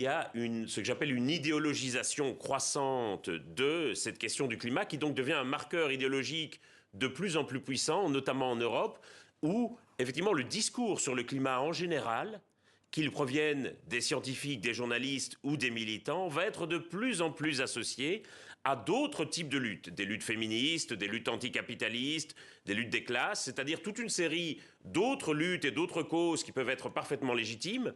Il y a ce que j'appelle une idéologisation croissante de cette question du climat qui donc devient un marqueur idéologique de plus en plus puissant, notamment en Europe, où effectivement le discours sur le climat en général, qu'il provienne des scientifiques, des journalistes ou des militants, va être de plus en plus associé à d'autres types de luttes, des luttes féministes, des luttes anticapitalistes, des luttes des classes, c'est-à-dire toute une série d'autres luttes et d'autres causes qui peuvent être parfaitement légitimes,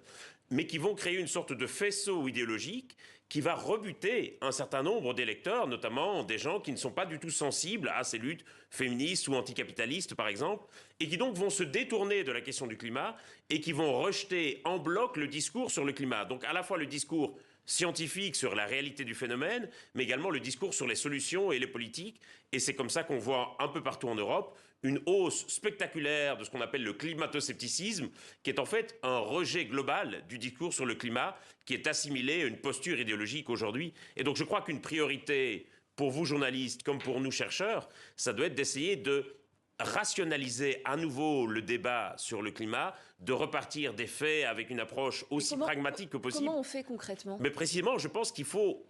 mais qui vont créer une sorte de faisceau idéologique qui va rebuter un certain nombre d'électeurs, notamment des gens qui ne sont pas du tout sensibles à ces luttes féministes ou anticapitalistes, par exemple, et qui donc vont se détourner de la question du climat et qui vont rejeter en bloc le discours sur le climat. Donc à la fois le discours scientifique sur la réalité du phénomène, mais également le discours sur les solutions et les politiques. Et c'est comme ça qu'on voit un peu partout en Europe une hausse spectaculaire de ce qu'on appelle le climato-scepticisme, qui est en fait un rejet global du discours sur le climat, qui est assimilé à une posture idéologique aujourd'hui. Et donc je crois qu'une priorité pour vous journalistes comme pour nous chercheurs, ça doit être d'essayer de rationaliser à nouveau le débat sur le climat, de repartir des faits avec une approche aussi pragmatique que possible. Comment on fait concrètement? Mais précisément, je pense qu'il faut,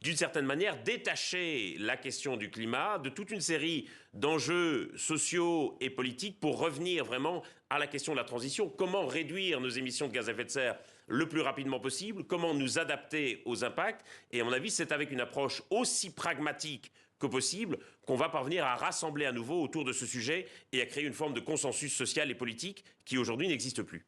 d'une certaine manière, détacher la question du climat de toute une série d'enjeux sociaux et politiques pour revenir vraiment à la question de la transition. Comment réduire nos émissions de gaz à effet de serre le plus rapidement possible? Comment nous adapter aux impacts? Et à mon avis, c'est avec une approche aussi pragmatique que possible qu'on va parvenir à rassembler à nouveau autour de ce sujet et à créer une forme de consensus social et politique qui aujourd'hui n'existe plus.